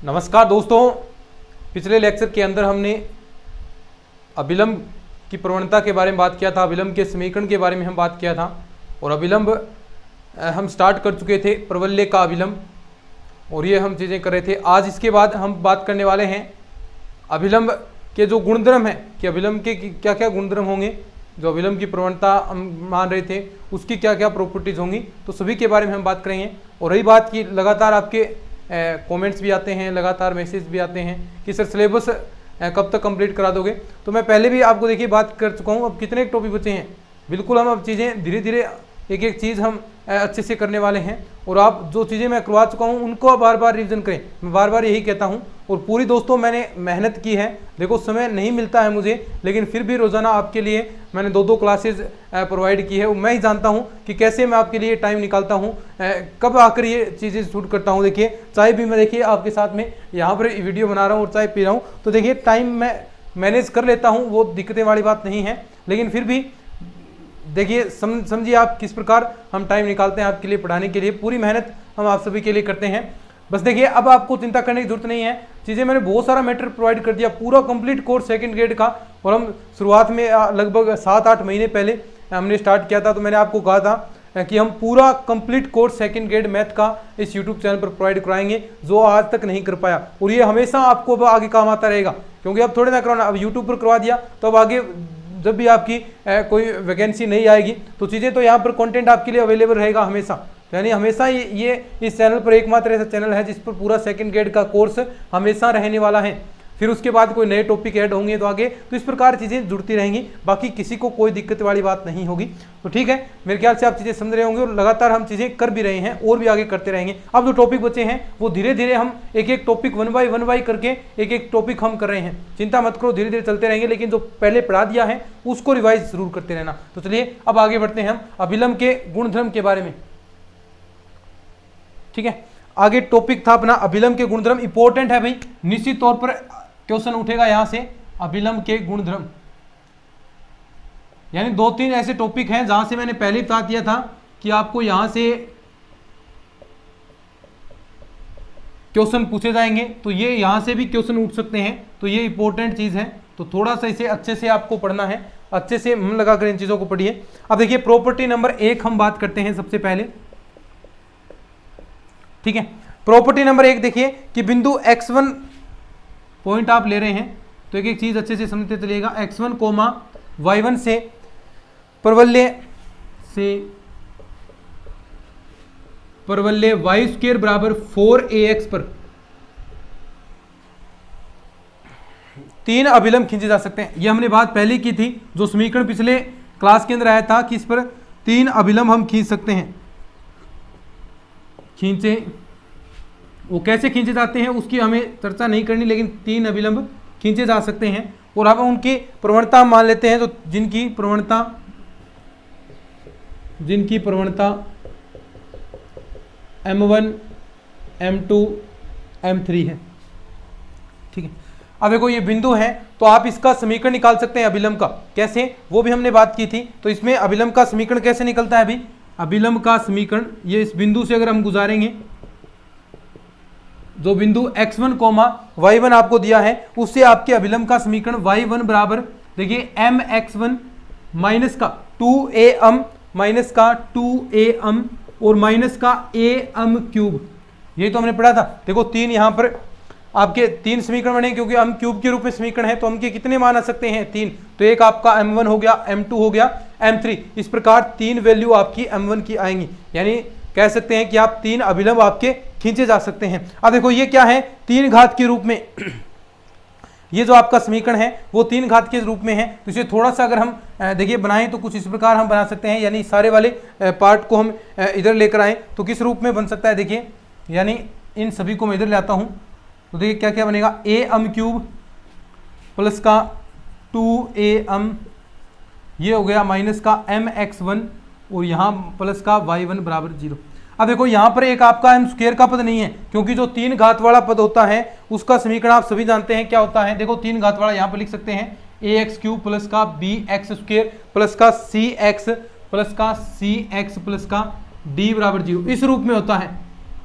नमस्कार दोस्तों, पिछले लेक्चर के अंदर हमने अभिलंब की प्रवणता के बारे में बात किया था, अभिलंब के समीकरण के बारे में हम बात किया था और अभिलंब हम स्टार्ट कर चुके थे प्रवल्य का अभिलंब और ये हम चीज़ें कर रहे थे। आज इसके बाद हम बात करने वाले हैं अभिलंब के जो गुणधर्म हैं कि अभिलंब के क्या क्या गुणधर्म होंगे, जो अभिलंब की प्रवणता हम मान रहे थे उसकी क्या क्या प्रॉपर्टीज होंगी, तो सभी के बारे में हम बात करेंगे। और रही बात की लगातार आपके कमेंट्स भी आते हैं, लगातार मैसेज भी आते हैं कि सर सिलेबस कब तक कंप्लीट करा दोगे, तो मैं पहले भी आपको देखिए बात कर चुका हूँ। अब कितने टॉपिक बचे हैं, बिल्कुल हम अब चीज़ें धीरे धीरे एक एक चीज़ हम अच्छे से करने वाले हैं और आप जो चीज़ें मैं करवा चुका हूँ उनको बार बार रिवीजन करें, मैं बार बार यही कहता हूँ। और पूरी दोस्तों मैंने मेहनत की है, देखो समय नहीं मिलता है मुझे, लेकिन फिर भी रोज़ाना आपके लिए मैंने दो क्लासेस प्रोवाइड की है। मैं ही जानता हूँ कि कैसे मैं आपके लिए टाइम निकालता हूँ, कब आकर ये चीज़ें शूट करता हूँ। देखिए चाय भी मैं देखिए आपके साथ में यहाँ पर वीडियो बना रहा हूँ और चाय पी रहा हूँ, तो देखिए टाइम मैं मैनेज कर लेता हूँ, वो दिक्कतें वाली बात नहीं है। लेकिन फिर भी देखिए समझिए आप किस प्रकार हम टाइम निकालते हैं आपके लिए पढ़ाने के लिए, पूरी मेहनत हम आप सभी के लिए करते हैं। बस देखिए अब आपको चिंता करने की जरूरत नहीं है, चीज़ें मैंने बहुत सारा मैटर प्रोवाइड कर दिया, पूरा कंप्लीट कोर्स सेकंड ग्रेड का। और हम शुरुआत में लगभग 7-8 महीने पहले हमने स्टार्ट किया था, तो मैंने आपको कहा था कि हम पूरा complete course second grade math का इस यूट्यूब चैनल पर प्रोवाइड कराएंगे, जो आज तक नहीं कर पाया। और ये हमेशा आपको अब आगे काम आता रहेगा, क्योंकि अब थोड़े ना करवाना, अब यूट्यूब पर करवा दिया तो अब आगे जब भी आपकी कोई वैकेंसी नहीं आएगी तो चीज़ें तो यहाँ पर कंटेंट आपके लिए अवेलेबल रहेगा हमेशा। तो यानी हमेशा ये इस चैनल पर एकमात्र ऐसा चैनल है जिस पर पूरा सेकंड ग्रेड का कोर्स हमेशा रहने वाला है। फिर उसके बाद कोई नए टॉपिक ऐड होंगे तो आगे, तो इस प्रकार चीज़ें जुड़ती रहेंगी, बाकी किसी को कोई दिक्कत वाली बात नहीं होगी। तो ठीक है, मेरे ख्याल से आप चीज़ें समझ रहे होंगे और लगातार हम चीज़ें कर भी रहे हैं और भी आगे करते रहेंगे। अब जो टॉपिक बचे हैं वो धीरे धीरे हम एक एक टॉपिक वन बाई करके एक एक टॉपिक हम कर रहे हैं, चिंता मत करो, धीरे धीरे चलते रहेंगे। लेकिन जो पहले पढ़ा दिया है उसको रिवाइज जरूर करते रहना। तो चलिए अब आगे बढ़ते हैं हम अभिलंब के गुणधर्म के बारे में। ठीक है, आगे टॉपिक था अपना अभिलंब के गुणधर्म, इंपॉर्टेंट है भाई, निश्चित तौर पर क्वेश्चन उठेगा यहां से अभिलंब के गुणधर्म। यानी 2-3 ऐसे टॉपिक हैं जहां से मैंने पहले बता दिया था कि आपको यहां से क्वेश्चन पूछे जाएंगे, तो ये यहां से भी क्वेश्चन उठ सकते हैं, तो ये इंपॉर्टेंट चीज है। तो थोड़ा सा इसे अच्छे से आपको पढ़ना है, अच्छे से मन लगाकर इन चीजों को पढ़िए। अब देखिए प्रॉपर्टी नंबर 1 हम बात करते हैं सबसे पहले। ठीक है, प्रॉपर्टी नंबर 1 देखिए कि बिंदु x1 पॉइंट आप ले रहे हैं, तो एक एक चीज अच्छे से समझते चलिएगा। x1 कोमा y1 से परवलय y स्क्वायर बराबर 4ax पर 3 अभिलंब खींचे जा सकते हैं। ये हमने बात पहले की थी, जो समीकरण पिछले क्लास के अंदर आया था कि इस पर 3 अभिलंब हम खींच सकते हैं। खींचे वो कैसे खींचे जाते हैं उसकी हमें चर्चा नहीं करनी, लेकिन 3 अभिलंब खींचे जा सकते हैं। और अब उनकी प्रवणता मान लेते हैं, तो जिनकी प्रवणता M1 M2 M3 है। ठीक है, अब देखो ये बिंदु है, तो आप इसका समीकरण निकाल सकते हैं अभिलंब का। कैसे, वो भी हमने बात की थी। तो इसमें अभिलंब का समीकरण कैसे निकलता है अभी, अभिलंब का समीकरण ये इस बिंदु से अगर हम गुजारेंगे, जो बिंदु x1 कोमा y1 आपको दिया है, उससे आपके अभिलंब का समीकरण y1 बराबर देखिए mx1 माइनस का 2am माइनस का 2am और माइनस का am क्यूब, ये तो हमने पढ़ा था। देखो 3 यहाँ पर आपके 3 समीकरण बने, क्योंकि m क्यूब के रूप में समीकरण है, तो हम के कितने मान आ सकते हैं 3। तो एक आपका m1 हो गया, m2 हो गया, m3, इस प्रकार 3 वैल्यू आपकी m1 की आएंगी। यानी कह सकते हैं कि आप 3 अभिलंब आपके खींचे जा सकते हैं। अब देखो ये क्या है, 3 घात के रूप में ये जो आपका समीकरण है वो 3 घात के रूप में है। तो इसे थोड़ा सा अगर हम देखिए बनाएं तो कुछ इस प्रकार हम बना सकते हैं, यानी सारे वाले पार्ट को हम इधर लेकर आए तो किस रूप में बन सकता है, देखिए यानी इन सभी को मैं इधर लाता हूं, तो देखिए क्या क्या बनेगा, am क्यूब प्लस का 2am, ये हो गया माइनस का mx1 और यहाँ प्लस का y1 बराबर 0। अब देखो यहाँ पर एक आपका m स्क्वायर का पद नहीं है, क्योंकि जो 3 घात वाला पद होता है उसका समीकरण आप सभी जानते हैं क्या होता है। देखो 3 घात वाला यहाँ पर लिख सकते हैं ax क्यूब प्लस का bx स्क्वायर प्लस का cx प्लस का d बराबर 0, इस रूप में होता है।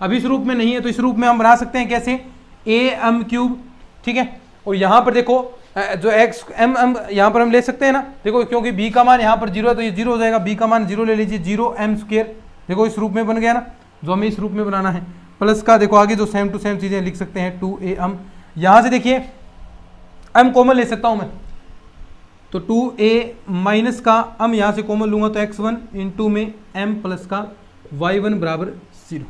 अब इस रूप में नहीं है, तो इस रूप में हम बना सकते हैं कैसे, am³, ठीक है। और यहाँ पर देखो जो x m यहाँ पर हम ले सकते हैं ना, देखो क्योंकि b का मान यहाँ पर 0 है तो ये 0 हो जाएगा, b का मान 0 ले लीजिए, 0m², देखो इस रूप में बन गया ना, जो हमें इस रूप में बनाना है। प्लस का देखो आगे जो सेम टू सेम चीज़ें लिख सकते हैं 2am, यहाँ से देखिए m कॉमन ले सकता हूँ मैं, तो 2a माइनस का m यहाँ से कॉमन लूंगा तो x1 इंटू में m प्लस का y1 बराबर 0,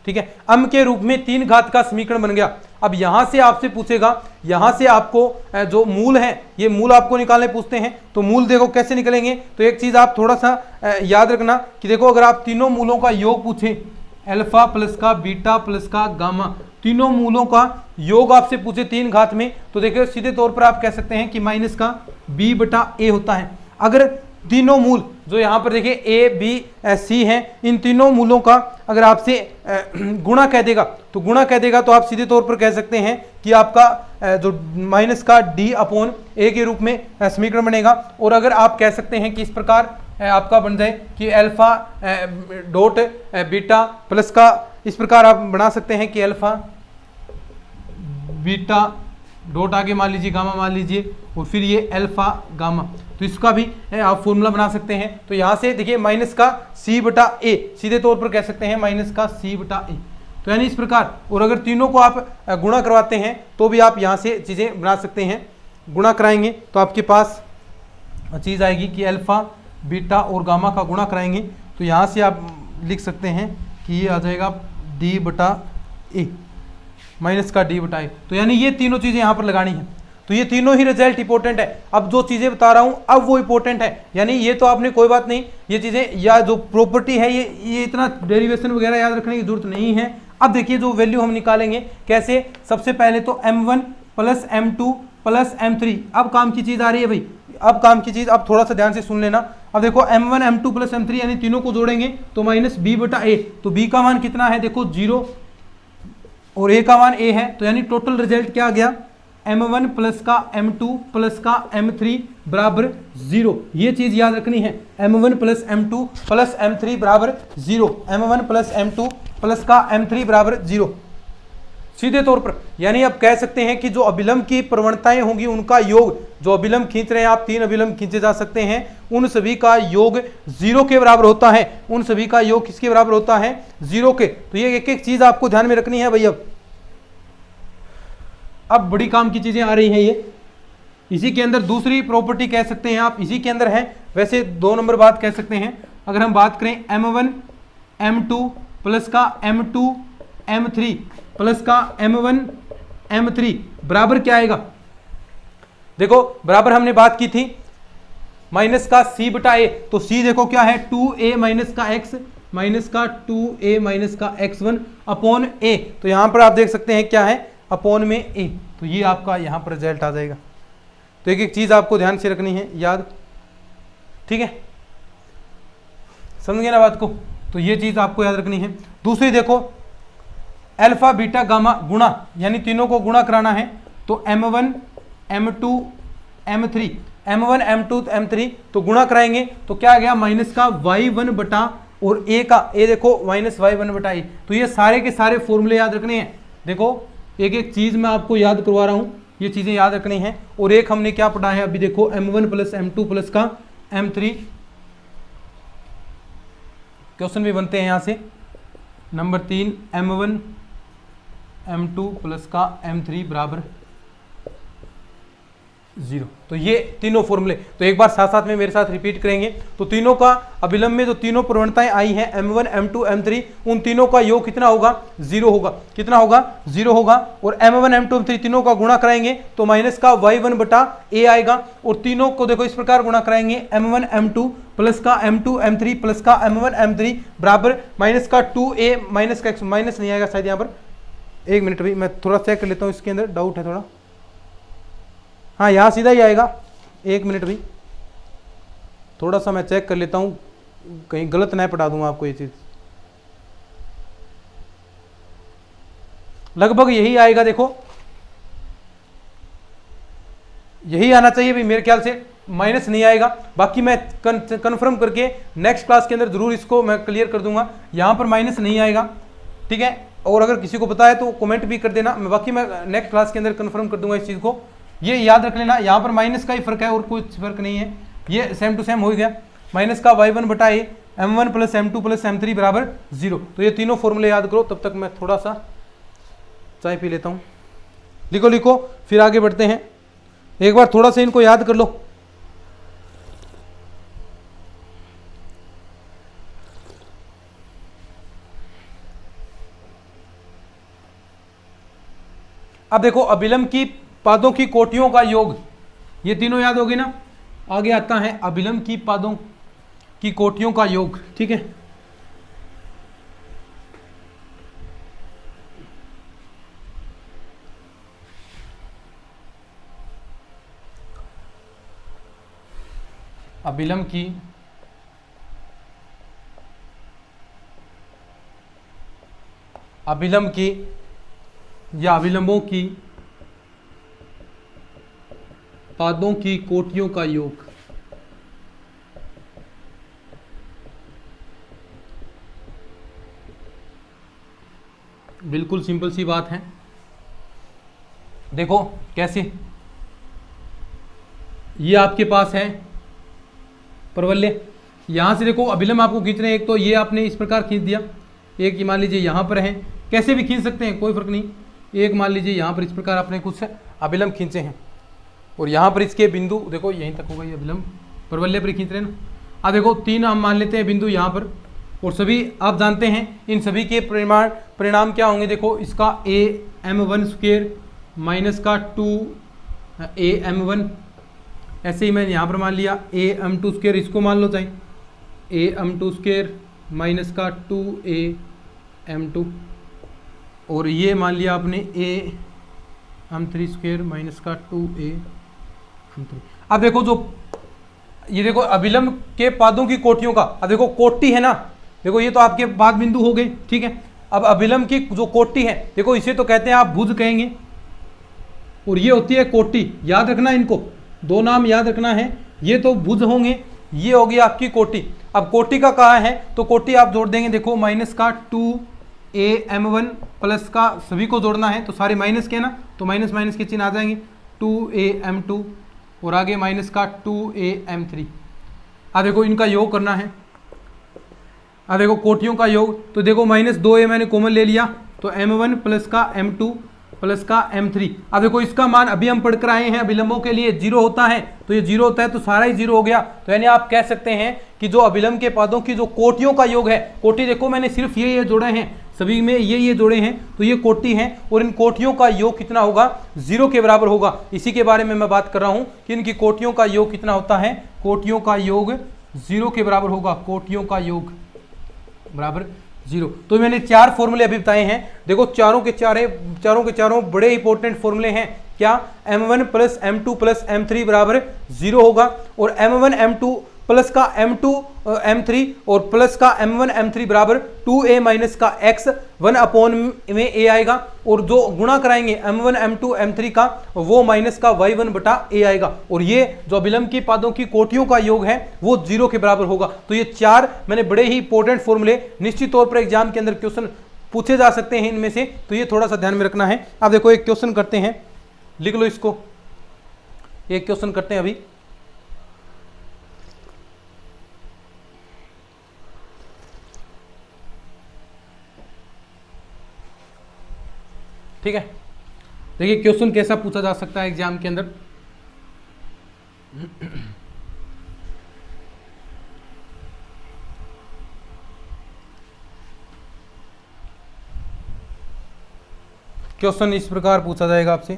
ठीक है। m के रूप में 3 घात का समीकरण बन गया। अब यहां से आपसे पूछेगा, यहां से आपको जो मूल है ये मूल आपको निकालने पूछते हैं, तो मूल देखो कैसे निकलेंगे। तो एक चीज आप थोड़ा सा याद रखना कि देखो अगर आप तीनों मूलों का योग पूछे, अल्फा प्लस का बीटा प्लस का गामा, तीनों मूलों का योग आपसे पूछे 3 घात में, तो देखिए सीधे तौर पर आप कह सकते हैं कि माइनस का b बटा a होता है। अगर तीनों मूल जो यहाँ पर देखिए a b c हैं, इन तीनों मूलों का अगर आपसे गुणा कह देगा तो आप सीधे तौर पर कह सकते हैं कि आपका जो माइनस का d अपॉन a के रूप में समीकरण बनेगा। और अगर आप कह सकते हैं कि इस प्रकार आपका बन जाए कि अल्फा डॉट बीटा प्लस का, इस प्रकार आप बना सकते हैं कि अल्फा बीटा डॉट आगे मान लीजिए गामा मान लीजिए और फिर ये अल्फा गामा, तो इसका भी आप फॉर्मूला बना सकते हैं। तो यहाँ से देखिए माइनस का c बटा a, सीधे तौर पर कह सकते हैं माइनस का c बटा a, तो यानी इस प्रकार। और अगर तीनों को आप गुणा करवाते हैं तो भी आप यहाँ से चीज़ें बना सकते हैं। गुणा कराएंगे तो आपके पास चीज़ आएगी कि अल्फा बीटा और गामा का गुणा कराएंगे तो यहाँ से आप लिख सकते हैं कि ये आ जाएगा d बटा a, माइनस का d बटा a। तो यानी ये तीनों चीज़ें यहाँ पर लगानी है। तो ये तीनों ही रिजल्ट इंपॉर्टेंट है। अब जो चीज़ें बता रहा हूँ अब वो इंपॉर्टेंट है, यानी ये तो आपने कोई बात नहीं, ये चीज़ें या जो प्रॉपर्टी है ये इतना डेरिवेशन वगैरह याद रखने की जरूरत नहीं है। अब देखिए जो वैल्यू हम निकालेंगे कैसे, सबसे पहले तो m1 plus m2 plus m3। अब काम की चीज़ आ रही है भाई, अब काम की चीज़, अब थोड़ा सा ध्यान से सुन लेना। अब देखो m1 m2 प्लस m3 यानी तीनों को जोड़ेंगे तो माइनस b बटा a, तो b का मान कितना है देखो 0 और a का मान a है, तो यानी टोटल रिजल्ट क्या आ गया m1 प्लस का m2 प्लस का m3 बराबर 0। ये चीज़ याद रखनी है, m1 plus m2 plus m3 बराबर 0, m1 प्लस m2 प्लस का m3 बराबर 0 सीधे तौर पर। यानी आप कह सकते हैं कि जो अभिलंब की प्रवणताएं होंगी उनका योग, जो अभिलंब खींच रहे हैं आप 3 अभिलंब खींचे जा सकते हैं, उन सभी का योग 0 के बराबर होता है, उन सभी का योग किसके बराबर होता है 0 के। तो ये एक एक चीज़ आपको ध्यान में रखनी है भाई। अब बड़ी काम की चीजें आ रही हैं ये, इसी के अंदर दूसरी प्रॉपर्टी कह सकते हैं आप, इसी के अंदर है। वैसे 2 नंबर बात कह सकते हैं। अगर हम बात करें m1 m2 प्लस का m2 m3 प्लस का m1 m3 बराबर क्या आएगा, देखो बराबर हमने बात की थी माइनस का c बटा a, तो c देखो क्या है 2a माइनस का x माइनस का 2a माइनस का x1 अपॉन a, तो यहां पर आप देख सकते हैं क्या है अपॉन में a, तो ये आपका यहाँ पर रिजल्ट आ जाएगा। तो एक एक चीज़ आपको ध्यान से रखनी है याद, ठीक है, समझ गए ना बात को। तो ये चीज़ आपको याद रखनी है। दूसरी देखो अल्फा बीटा गामा गुणा, यानी तीनों को गुणा कराना है, तो m1 m2 m3 m1 m2 m3 तो गुणा कराएंगे तो क्या आ गया माइनस का y1 बटा और a का a देखो माइनस y1 बटा a। तो ये सारे के सारे फॉर्मूले याद रखने हैं। देखो एक एक चीज़ मैं आपको याद करवा रहा हूँ, ये चीज़ें याद रखनी हैं। और एक हमने क्या पढ़ा है अभी देखो m1 प्लस m2 प्लस का m3, क्वेश्चन भी बनते हैं यहाँ से। नंबर 3 m1 m2 प्लस का m3 बराबर 0। तो ये तीनों फॉर्मूले तो एक बार साथ साथ में मेरे साथ रिपीट करेंगे। तो तीनों का अभिलंब में जो तीनों प्रवणताएं आई हैं m1 m2 m3, उन तीनों का योग कितना होगा 0 होगा, कितना होगा 0 होगा। और m1 m2 m3 तीनों का गुणा कराएंगे तो माइनस का y1 बटा a आएगा। और तीनों को देखो इस प्रकार गुणा कराएंगे m1 m2 प्लस का m2 m3 प्लस का m1 m3 बराबर माइनस का 2a माइनस का x, माइनस नहीं आएगा शायद यहाँ पर, 1 मिनट भी मैं थोड़ा चेक कर लेता हूँ, इसके अंदर डाउट है थोड़ा, हाँ यहाँ सीधा ही आएगा, 1 मिनट भी थोड़ा सा मैं चेक कर लेता हूँ, कहीं गलत ना पढ़ा दूंगा आपको। ये चीज़ लगभग यही आएगा, देखो यही आना चाहिए भाई मेरे ख्याल से, माइनस नहीं आएगा। बाकी मैं कन्फर्म करके नेक्स्ट क्लास के अंदर जरूर इसको मैं क्लियर कर दूंगा। यहाँ पर माइनस नहीं आएगा, ठीक है। और अगर किसी को पता है तो कमेंट भी कर देना, बाकी मैं नेक्स्ट क्लास के अंदर कंफर्म कर दूंगा इस चीज़ को। ये याद रख लेना, यहाँ पर माइनस का ही फर्क है और कुछ फर्क नहीं है, ये सेम टू सेम हो गया। माइनस का y1 बटा ए m1 plus m2 plus m3 बराबर 0। तो ये तीनों फॉर्मूले याद करो, तब तक मैं थोड़ा सा चाय पी लेता हूँ। लिखो लिखो, फिर आगे बढ़ते हैं। एक बार थोड़ा सा इनको याद कर लो। अब देखो अभिलंब की पादों की कोटियों का योग, ये तीनों याद होगी ना। आगे आता है अभिलंब की पादों की कोटियों का योग, ठीक है। अभिलंब की या अभिलंबों की पादों की कोटियों का योग। बिल्कुल सिंपल सी बात है। देखो कैसे, ये आपके पास है परवल्य, यहां से देखो अभिलंब आपको खींचना है। एक तो ये आपने इस प्रकार खींच दिया, एक मान लीजिए यहां पर है, कैसे भी खींच सकते हैं कोई फर्क नहीं। एक मान लीजिए यहाँ पर इस प्रकार आपने कुछ अभिलंब खींचे हैं और यहाँ पर इसके बिंदु देखो यहीं तक होगा, ये अभिलंब परवल्य पर खींच रहे हैं ना। देखो 3 हम मान लेते हैं बिंदु यहाँ पर, और सभी आप जानते हैं इन सभी के परिणाम क्या होंगे। देखो इसका am1 स्क्वायर माइनस का 2am1, ऐसे ही मैंने यहाँ पर मान लिया am2 स्क्वायर, इसको मान लो चाहे am2 स्क्वायर माइनस का 2am2, और ये मान लिया आपने am3 स्क्वायर माइनस का 2am3। अब देखो जो ये देखो अभिलंब के पादों की कोटियों का, अब देखो कोटि है ना, देखो ये तो आपके पाद बिंदु हो गए, ठीक है। अब अभिलंब की जो कोटि है, देखो इसे तो कहते हैं आप भुज कहेंगे, और ये होती है कोटि। याद रखना, इनको दो नाम याद रखना है, ये तो भुज होंगे, ये होगी आपकी कोटि। अब कोटि का कहा है तो कोटि आप जोड़ देंगे, देखो माइनस का 2am1 प्लस का सभी को जोड़ना है तो सारे माइनस के ना, तो माइनस माइनस के चिन्ह आ जाएंगे, 2am2 और आगे माइनस का 2am3। अब देखो इनका योग करना है। अब देखो कोटियों का योग, तो देखो माइनस 2a मैंने कॉमन ले लिया, तो m1 प्लस का m2 प्लस का m3। अब देखो इसका मान अभी हम पढ़कर आए हैं अभिलंबों के लिए 0 होता है, तो ये 0 होता है तो सारा ही 0 हो गया। तो यानी आप कह सकते हैं कि जो अभिलंब के पादों की जो कोटियों का योग है, कोटि देखो मैंने सिर्फ ये जोड़े हैं, सभी में ये जोड़े हैं, तो ये कोटि हैं, और इन कोटियों का योग कितना होगा, 0 के बराबर होगा। इसी के बारे में मैं बात कर रहा हूं कि इनकी कोटियों का योग कितना होता है, कोटियों का योग 0 के बराबर होगा, कोटियों का योग बराबर 0। तो मैंने 4 फॉर्मूले अभी बताए हैं, देखो चारों के चारों बड़े इंपॉर्टेंट फॉर्मूले हैं। क्या, m1 plus m2 plus m3 बराबर 0 होगा, और m1 m2 प्लस का m2 m3 और प्लस का m1 m3 बराबर 2a माइनस का x 1 अपॉन में a आएगा, और जो गुणा कराएंगे m1 m2 m3 का वो माइनस का y1 बटा a आएगा, और ये जो अभिलंब की पादों की कोटियों का योग है वो 0 के बराबर होगा। तो ये 4 मैंने बड़े ही इंपॉर्टेंट फॉर्मूले, निश्चित तौर पर एग्जाम के अंदर क्वेश्चन पूछे जा सकते हैं इनमें से, तो ये थोड़ा सा ध्यान में रखना है। अब देखो एक क्वेश्चन करते हैं, लिख लो इसको, एक क्वेश्चन करते हैं अभी। ठीक है, देखिए क्वेश्चन कैसा पूछा जा सकता है एग्जाम के अंदर। क्वेश्चन इस प्रकार पूछा जाएगा आपसे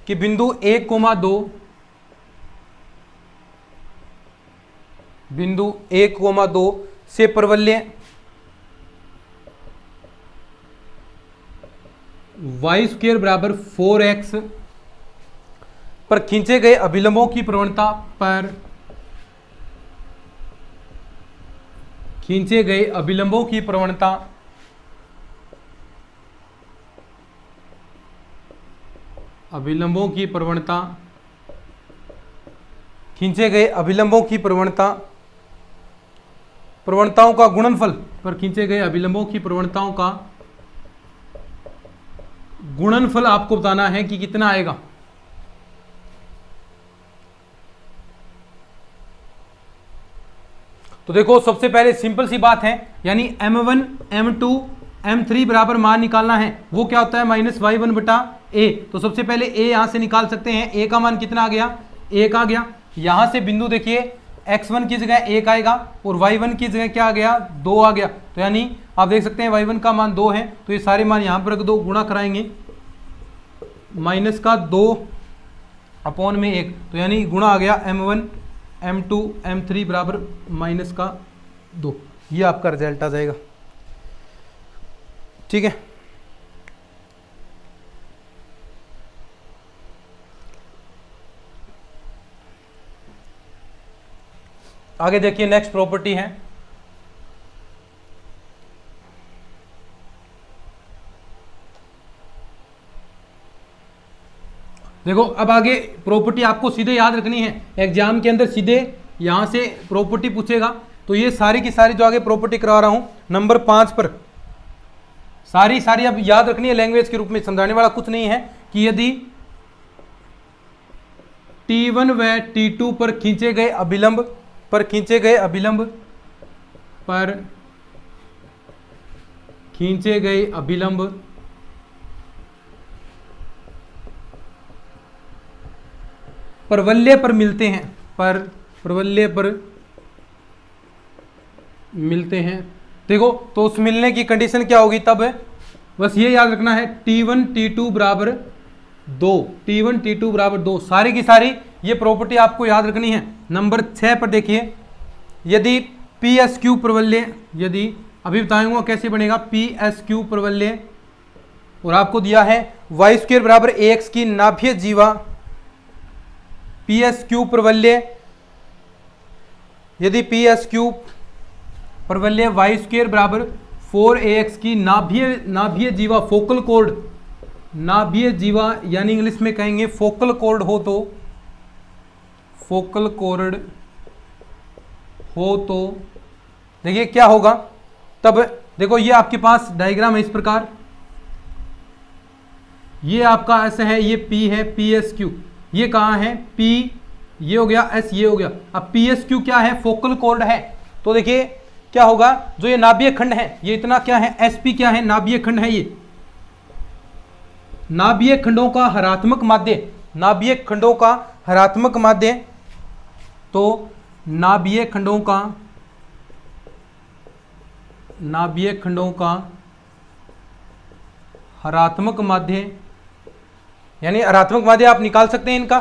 कि बिंदु 1,2 बिंदु 1,2 से परवलय y स्क्वायर बराबर 4x पर खींचे गए अभिलंबों की प्रवणता पर खींचे गए अभिलंबों की प्रवणता खींचे गए अभिलंबों की प्रवणता प्रवणताओं का गुणनफल पर खींचे गए अभिलंबों की प्रवणताओं का गुणनफल आपको बताना है कि कितना आएगा। तो देखो सबसे पहले सिंपल सी बात है, यानी m1 m2 m3 बराबर मान निकालना है। वो क्या होता है -y1 बटा a। तो सबसे पहले a यहां से निकाल सकते हैं। a का मान कितना आ गया, 1 आ गया। यहां से बिंदु देखिए x1 की जगह 1 आएगा और y1 की जगह क्या आ गया, 2 आ गया। तो यानी आप देख सकते हैं y1 का मान 2 है, तो ये सारे मान यहां पर रख दो, गुणा कराएंगे -2/1, तो यानी गुणा आ गया m1 m2 m3 बराबर -2। ये आपका रिजल्ट आ जाएगा। ठीक है, आगे देखिए नेक्स्ट प्रॉपर्टी है, देखो अब आगे प्रॉपर्टी आपको सीधे याद रखनी है। एग्जाम के अंदर सीधे यहां से प्रॉपर्टी पूछेगा। तो ये सारी की सारी जो आगे प्रॉपर्टी करा रहा हूं नंबर 5 पर सारी अब याद रखनी है। लैंग्वेज के रूप में समझाने वाला कुछ नहीं है कि यदि T1 व T2 पर खींचे गए अभिलंब परवलय पर मिलते हैं, देखो तो उस मिलने की कंडीशन क्या होगी तब, बस ये याद रखना है T1 T2 बराबर 2, सारी की सारी ये प्रॉपर्टी आपको याद रखनी है। नंबर 6 पर देखिए, यदि PSQ प्रवलय, यदि अभी बताऊंगा कैसे बनेगा PSQ प्रवलय, और आपको दिया है y² बराबर ax की नाभीय जीवा PSQ प्रवलय, यदि PSQ प्रवलय y² बराबर 4ax की नाभीय जीवा फोकल कोड, नाभीय जीवा यानी इंग्लिश में कहेंगे फोकल कोड हो तो देखिए क्या होगा तब। देखो ये आपके पास डायग्राम है इस प्रकार, ये आपका ऐसा है, ये P है PSQ, ये कहाँ है P, ये हो गया S, ये हो गया। अब PSQ क्या है, फोकल कोड है। तो देखिए क्या होगा, जो ये नाभीय खंड है ये इतना क्या है, SP क्या है, नाभीय खंड है। ये नाभीय खंडों का हरात्मक माध्य, तो नाभीय खंडों का हरात्मक माध्य, यानी हरात्मक माध्य आप निकाल सकते हैं इनका।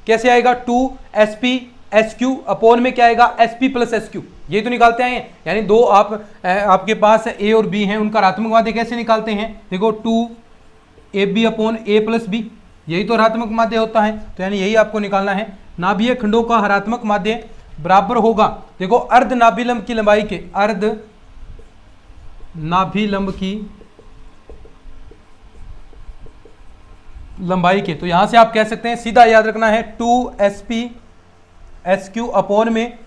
कैसे आएगा, 2sp/sq अपॉन में क्या आएगा, sp + sq, ये तो निकालते हैं। यानी दो आपके पास a और b हैं, उनका हरात्मक माध्य कैसे निकालते हैं, देखो 2ab अपॉन a + b, यही तो हरात्मक माध्य होता है। तो यानी यही आपको निकालना है। नाभीय खंडों का हरात्मक माध्य बराबर होगा, देखो अर्ध नाभिलंब की लंबाई के, अर्ध नाभिलंब की लंबाई के। तो यहां से आप कह सकते हैं, सीधा याद रखना है 2sp/sq अपॉन में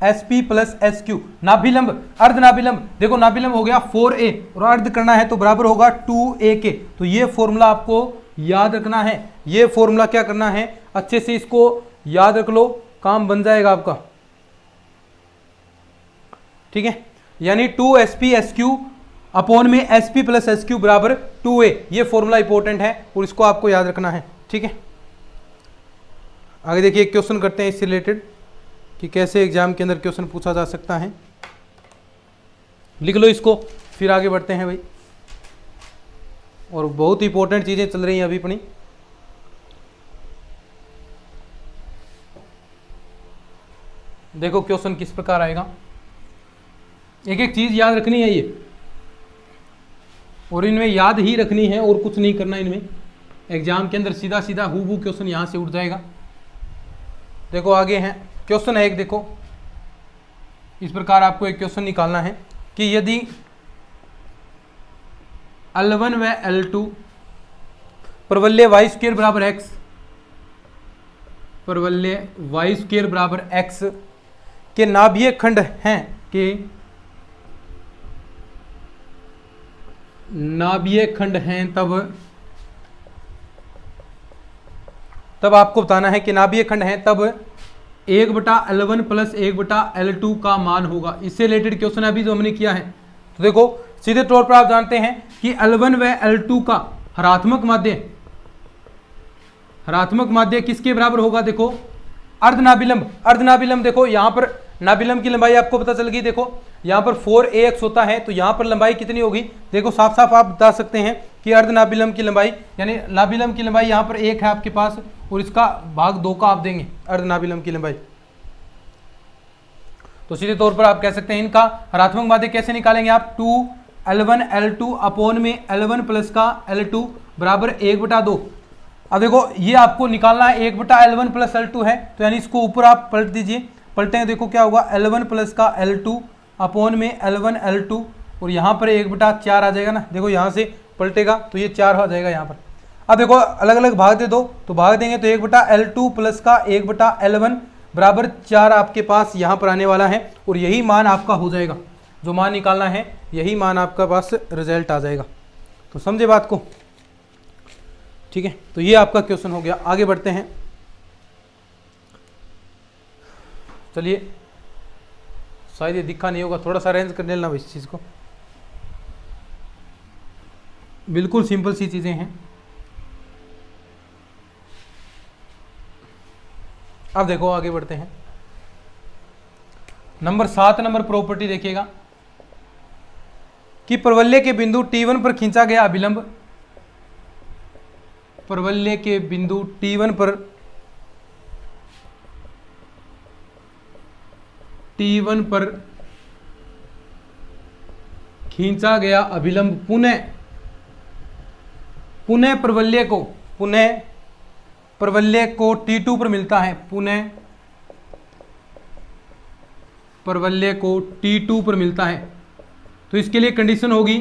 sp + sq। नाभिलंब, अर्ध नाभिलंब, देखो नाभिलंब हो गया 4a और अर्ध करना है तो बराबर होगा 2a के। तो ये फॉर्मूला आपको याद रखना है, ये फॉर्मूला क्या करना है, अच्छे से इसको याद रख लो, काम बन जाएगा आपका। ठीक है, यानी 2sp/sq अपॉन में sp + sq बराबर 2a, ये फॉर्मूला इंपॉर्टेंट है और इसको आपको याद रखना है। ठीक है, आगे देखिए क्वेश्चन करते हैं इससे रिलेटेड कि कैसे एग्जाम के अंदर क्वेश्चन पूछा जा सकता है। लिख लो इसको, फिर आगे बढ़ते हैं भाई, और बहुत इंपॉर्टेंट चीजें चल रही हैं अभी अपनी। देखो क्वेश्चन किस प्रकार आएगा, एक एक चीज याद रखनी है ये, और इनमें याद ही रखनी है और कुछ नहीं करना इनमें। एग्जाम के अंदर सीधा सीधा हूबहू क्वेश्चन यहां से उठ जाएगा। देखो आगे है क्वेश्चन है एक, देखो इस प्रकार आपको एक क्वेश्चन निकालना है कि यदि L1 व L2 प्रवलय y² बराबर x, प्रवलय y² बराबर x के नाभीय खंड हैं, के नाभिय खंड हैं तब आपको बताना है कि नाभिय खंड हैं तब 1/L1 प्लस 1/L2 का मान होगा। इससे रिलेटेड क्वेश्चन अभी जो हमने किया है, तो देखो सीधे तौर पर आप जानते हैं कि L1 व L2 का हरात्मक माध्य किसके बराबर होगा। देखो अर्धनाभिलंब देखो यहाँ पर नाभिलंब की लंबाई आपको पता चल गई। देखो यहाँ पर 4ax होता है, तो यहाँ पर लंबाई कितनी होगी। देखो साफ साफ आप बता सकते हैं कि अर्धनाभिलंब की लंबाई यानी नाभिलंब की लंबाई यहाँ पर 1 है आपके पास, और इसका भाग 2 का आप देंगे अर्धनाभिलंब की लंबाई। तो सीधे तौर पर आप कह सकते हैं इनका हरात्मक माध्य कैसे निकालेंगे आप, 2L1 L2 अपॉन में L1 प्लस का L2 बराबर 1/2। अब देखो ये आपको निकालना है 1/L1 प्लस L2 है, तो यानी इसको ऊपर आप पलट दीजिए। पलटें देखो क्या होगा, L1 प्लस का L2 अपॉन में L1 L2, और यहाँ पर 1/4 आ जाएगा ना। देखो यहाँ से पलटेगा तो ये 4 आ जाएगा यहाँ पर। अब देखो अलग अलग भाग दे दो, तो भाग देंगे तो 1/L2 प्लस का 1/L1 बराबर 4 आपके पास यहाँ पर आने वाला है, और यही मान आपका हो जाएगा। जो मान निकालना है यही मान आपका पास रिजल्ट आ जाएगा। तो समझे बात को, ठीक है। तो ये आपका क्वेश्चन हो गया। आगे बढ़ते हैं, चलिए शायद ये दिखा नहीं होगा, थोड़ा सा अरेंज कर लेना इस चीज़ को। बिल्कुल सिंपल सी चीज़ें हैं। अब देखो आगे बढ़ते हैं, नंबर 7 नंबर प्रॉपर्टी देखिएगा कि परवलय के बिंदु T1 पर खींचा गया अभिलंब, परवलय के बिंदु T1 पर खींचा गया अभिलंब पुनः परवलय को T2 पर मिलता है, पुनः परवलय को T2 पर मिलता है। तो इसके लिए कंडीशन होगी,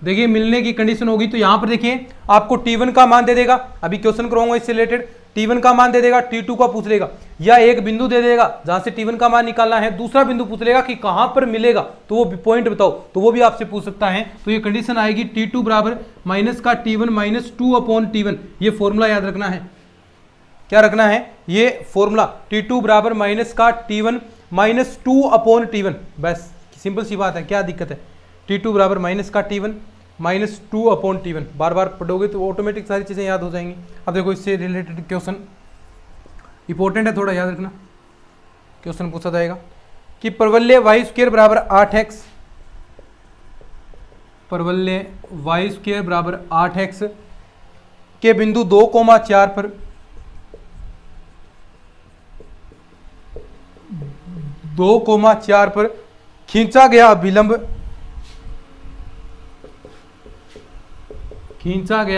देखिए मिलने की कंडीशन होगी, तो यहां पर देखिए आपको T1 का मान दे देगा। अभी क्वेश्चन कराऊंगा इससे रिलेटेड, T1 का मान दे देगा, T2 का पूछ लेगा, या एक बिंदु दे देगा जहां से T1 का मान निकालना है, दूसरा बिंदु पूछ लेगा कि कहां पर मिलेगा, तो वो पॉइंट बताओ, तो वो भी आपसे पूछ सकता है। तो ये कंडीशन आएगी T2 बराबर माइनस का T1 माइनस 2/T1। ये फॉर्मूला याद रखना है। क्या रखना है, ये फॉर्मूला T2 बराबर माइनस का T1 माइनस 2/T1। बस सिंपल सी बात है, क्या दिक्कत है। T2 बराबर माइनस का T1 माइनस 2/T1। बार बार पढ़ोगे तो ऑटोमेटिक सारी चीज़ें याद हो जाएंगी। अब देखो इससे रिलेटेड क्वेश्चन इंपॉर्टेंट है, थोड़ा याद रखना। क्वेश्चन पूछा जाएगा कि परवलय y² बराबर 8x, परवलय y² बराबर 8x के बिंदु 2,4 पर खींचा गया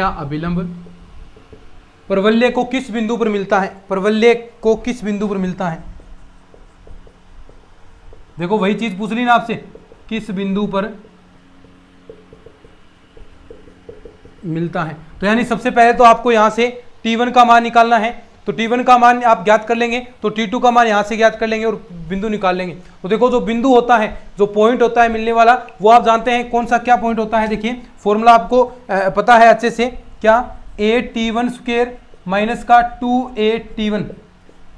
अभिलंब परवलय को किस बिंदु पर मिलता है, परवलय को किस बिंदु पर मिलता है। देखो वही चीज पूछ ली ना आपसे, किस बिंदु पर मिलता है। तो यानी सबसे पहले तो आपको यहां से T1 का मान निकालना है, तो T1 का मान आप ज्ञात कर लेंगे, तो T2 का मान यहां से ज्ञात कर लेंगे और बिंदु निकाल लेंगे। तो देखो जो बिंदु होता है, जो पॉइंट होता है मिलने वाला, वो आप जानते हैं कौन सा क्या पॉइंट होता है। देखिए फॉर्मूला आपको पता है अच्छे से, क्या a_T1² माइनस का 2a_T1,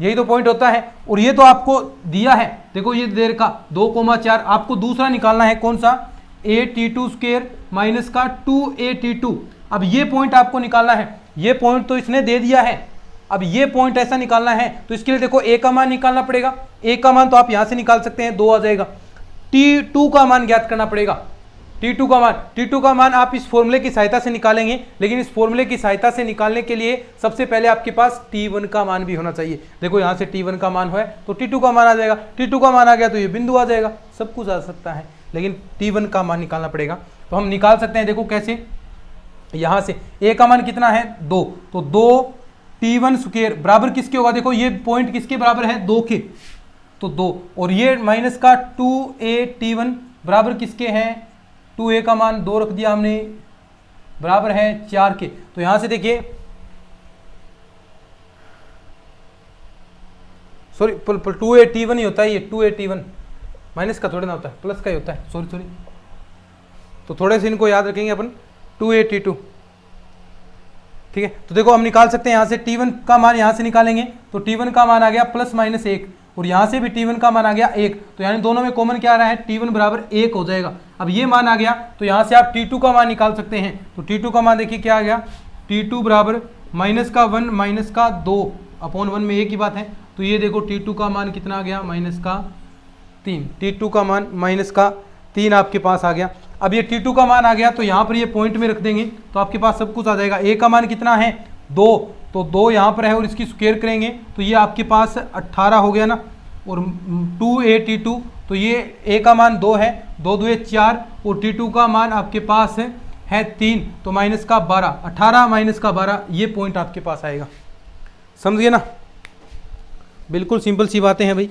यही तो पॉइंट होता है। और ये तो आपको दिया है, देखो ये देर का 2,4, आपको दूसरा निकालना है कौन सा, a_T2² माइनस का 2a_T2। अब ये पॉइंट आपको निकालना है, ये पॉइंट तो इसने दे दिया है, अब ये पॉइंट ऐसा निकालना है, तो इसके लिए देखो a का मान निकालना पड़ेगा। a का मान तो आप यहां से निकाल सकते हैं, 2 आ जाएगा। T2 का मान ज्ञात करना पड़ेगा, T2 का मान आप इस फॉर्मूले की सहायता से निकालेंगे, लेकिन इस फॉर्मूले की सहायता से निकालने के लिए सबसे पहले आपके पास T1 का मान भी होना चाहिए। देखो यहां से T1 का मान है तो T2 का मान आ जाएगा, T2 का मान आ गया तो ये बिंदु आ जाएगा, सब कुछ आ सकता है, लेकिन T1 का मान निकालना पड़ेगा। तो हम निकाल सकते हैं, देखो कैसे, यहां से a का मान कितना है 2, तो 2T1² बराबर किसके होगा, देखो ये पॉइंट किसके बराबर है 2 के, तो 2, और ये माइनस का 2a_T1 बराबर किसके हैं, 2a का मान 2 रख दिया हमने, बराबर है 4 के। तो यहां से देखिए, सॉरी 2a_T1 ही होता है, ये 2a_T1 माइनस का थोड़ा ना होता है, प्लस का ही होता है, सॉरी तो थोड़े से इनको याद रखेंगे अपन, 2a/T2, ठीक है। तो देखो हम निकाल सकते हैं यहाँ से T1 का मान यहाँ से निकालेंगे तो T1 का मान आ गया ±1 और यहाँ से भी T1 का मान आ गया 1, तो यानी दोनों में कॉमन क्या आ रहा है, T1 बराबर 1 हो जाएगा। अब ये मान आ गया तो यहाँ से आप T2 का मान निकाल सकते हैं। तो T2 का मान देखिए क्या आ गया, T2 बराबर -1 -2/1 में एक ही बात है। तो ये देखो T2 का मान कितना आ गया, -3, T2 का मान -3 आपके पास आ गया। अब ये T2 का मान आ गया तो यहाँ पर ये पॉइंट में रख देंगे तो आपके पास सब कुछ आ जाएगा। A का मान कितना है, 2, तो 2 यहाँ पर है और इसकी स्क्वायर करेंगे तो ये आपके पास 18 हो गया ना, और 2a/T2 तो ये A का मान 2 है, 2 2 4 और T2 का मान आपके पास है 3, तो -12, 18 -12 ये पॉइंट आपके पास आएगा। समझिए ना, बिल्कुल सिंपल सी बातें हैं भाई,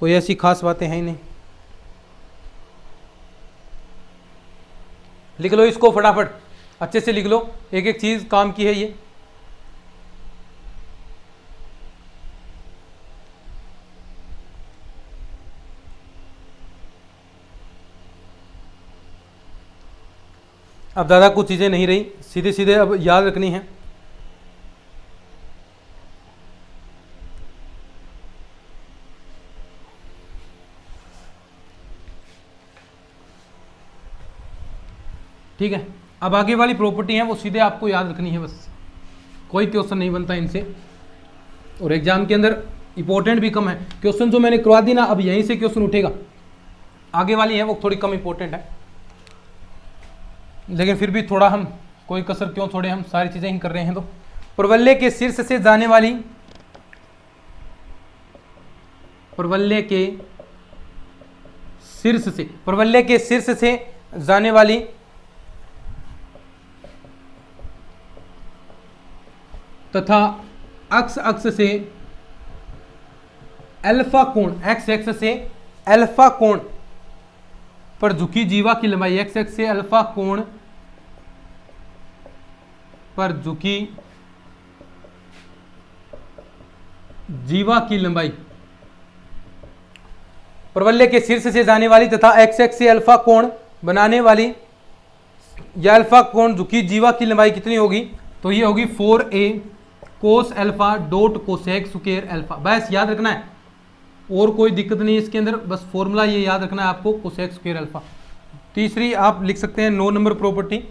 कोई ऐसी खास बातें हैं ही नहीं। लिख लो इसको फटाफट, अच्छे से लिख लो, एक एक चीज काम की है ये। अब ज़्यादा कुछ चीज़ें नहीं रही, सीधे सीधे अब याद रखनी है। ठीक है, अब आगे वाली प्रॉपर्टी है वो सीधे आपको याद रखनी है, बस कोई क्वेश्चन नहीं बनता इनसे और एग्जाम के अंदर इंपॉर्टेंट भी कम है। क्वेश्चन जो मैंने करवा दी ना, अब यहीं से क्वेश्चन उठेगा, आगे वाली है वो थोड़ी कम इंपॉर्टेंट है, लेकिन फिर भी थोड़ा हम कोई कसर क्यों छोड़े, हम सारी चीजें ही कर रहे हैं। तो परवल्य के शीर्ष से जाने वाली, परवल्य के शीर्ष से जाने वाली तथा अक्ष से अल्फा कोण, x से अल्फा कोण पर झुकी जीवा की लंबाई, x से अल्फा कोण पर झुकी जीवा की लंबाई, परवल्य के शीर्ष से जाने वाली तथा x से अल्फा कोण बनाने वाली या अल्फा कोण झुकी जीवा की लंबाई कितनी होगी, तो ये होगी 4a cos alpha dot cosec square alpha. बस याद रखना है, और कोई दिक्कत नहीं है इसके अंदर, बस फॉर्मूला ये याद रखना है आपको, कोसेक स्क्वायर अल्फा। तीसरी आप लिख सकते हैं 9 नंबर प्रॉपर्टी,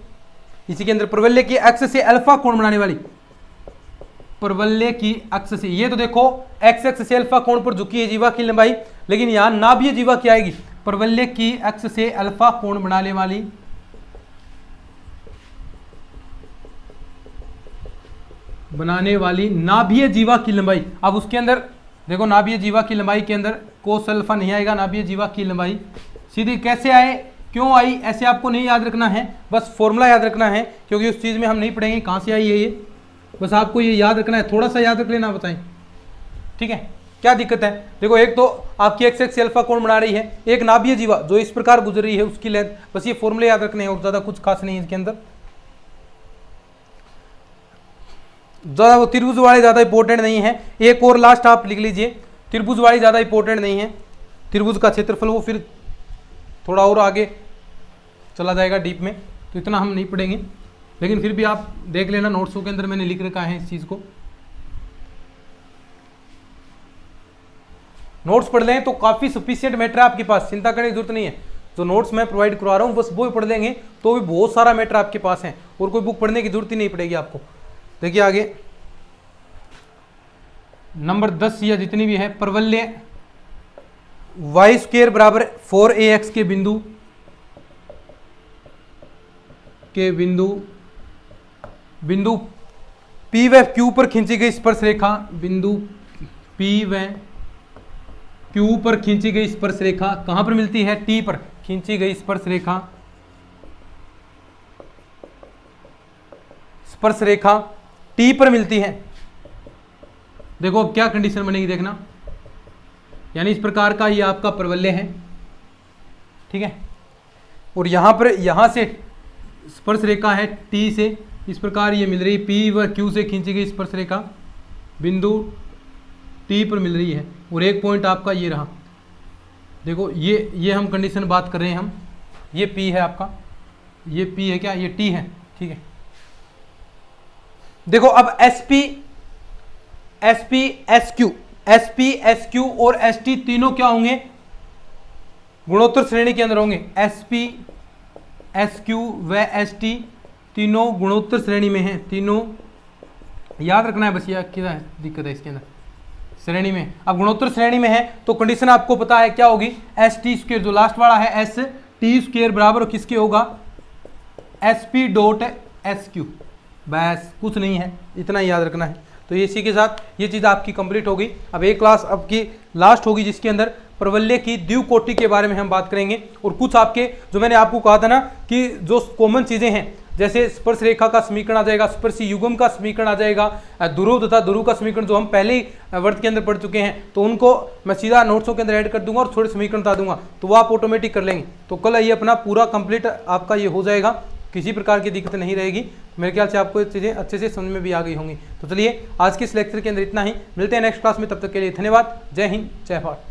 इसी के अंदर परवल्य की अक्ष से अल्फा कोण बनाने वाली, परवल्य की अक्ष से, ये तो देखो x से अल्फा कोण पर झुकी है जीवा की लंबाई, लेकिन यहां नाभीय जीवा क्या आएगी, परवल्य की अक्ष से अल्फा कोण बनाने वाली नाभीय जीवा की लंबाई। अब उसके अंदर देखो नाभीय जीवा की लंबाई के अंदर कोस अल्फा नहीं आएगा, नाभीय जीवा की लंबाई सीधी कैसे आए, क्यों आई, ऐसे आपको नहीं याद रखना है, बस फॉर्मूला याद रखना है, क्योंकि उस चीज में हम नहीं पढ़ेंगे कहां से आई है ये, बस आपको ये याद रखना है, थोड़ा सा याद रख लेना, बताएं ठीक है, क्या दिक्कत है। देखो एक तो आपकी x से अल्फा कोण बना रही है, एक नाभीय जीवा जो इस प्रकार गुजर रही है उसकी लेंथ, बस ये फॉर्मूले याद रखने हैं और ज्यादा कुछ खास नहीं है इसके अंदर। ज्यादा वो त्रिभुज वाले ज्यादा इंपॉर्टेंट नहीं है, एक और लास्ट आप लिख लीजिए, त्रिभुज वाली ज्यादा इंपॉर्टेंट नहीं है, त्रिभुज का क्षेत्रफल वो फिर थोड़ा और आगे चला जाएगा डीप में, तो इतना हम नहीं पढ़ेंगे, लेकिन फिर भी आप देख लेना नोट्सों के अंदर मैंने लिख रखा है इस चीज को, नोट्स पढ़ लें तो काफी सफिशिएंट मैटर है आपके पास, चिंता करने की जरूरत नहीं है। जो नोट्स मैं प्रोवाइड करवा रहा हूँ बस वो ही पढ़ लेंगे तो भी बहुत सारा मैटर आपके पास है, और कोई बुक पढ़ने की जरूरत ही नहीं पड़ेगी आपको। देखिए आगे नंबर 10 या जितनी भी है, परवल्य y² बराबर 4ax के बिंदु P व Q पर खींची गई स्पर्श रेखा, बिंदु P व Q पर खींची गई स्पर्श रेखा कहां पर मिलती है, T पर खींची गई स्पर्श रेखा T पर मिलती है। देखो अब क्या कंडीशन बनेगी देखना, यानी इस प्रकार का ये आपका परवल्य है, ठीक है, और यहां पर यहां से स्पर्श रेखा है T से, इस प्रकार ये मिल रही है P व Q से खींची गई स्पर्श रेखा बिंदु T पर मिल रही है, और एक पॉइंट आपका ये रहा। देखो ये हम कंडीशन बात कर रहे हैं हम, ये P है आपका, ये P है क्या, ये T है, ठीक है। देखो अब SP, SQ और ST तीनों क्या होंगे, गुणोत्तर श्रेणी के अंदर होंगे। SP, SQ व ST तीनों गुणोत्तर श्रेणी में हैं, तीनों याद रखना है बस, यह क्या है दिक्कत है इसके अंदर, श्रेणी में। अब गुणोत्तर श्रेणी में है तो कंडीशन आपको पता है क्या होगी, ST², जो लास्ट वाला है ST² बराबर किसके होगा, SP.SQ, बस कुछ नहीं है, इतना ही याद रखना है। तो इसी के साथ ये चीज़ आपकी कंप्लीट होगी। अब एक क्लास आपकी लास्ट होगी जिसके अंदर प्रवल्य की द्विकोटि के बारे में हम बात करेंगे, और कुछ आपके जो मैंने आपको कहा था ना कि जो कॉमन चीज़ें हैं, जैसे स्पर्श रेखा का समीकरण आ जाएगा, स्पर्शी युग्म का समीकरण आ जाएगा, ध्रुव तथा ध्रुव का समीकरण जो हम पहले ही वर्ग के अंदर पढ़ चुके हैं, तो उनको मैं सीधा नोट्सों के अंदर ऐड कर दूंगा और थोड़े समीकरण बता दूंगा, तो वो आप ऑटोमेटिक कर लेंगे। तो कल ये अपना पूरा कंप्लीट आपका ये हो जाएगा, किसी प्रकार की दिक्कत नहीं रहेगी। मेरे ख्याल से आपको चीज़ें अच्छे से समझ में भी आ गई होंगी। तो चलिए आज के इस लेक्चर के अंदर इतना ही, मिलते हैं नेक्स्ट क्लास में, तब तक के लिए धन्यवाद। जय हिंद, जय भारत।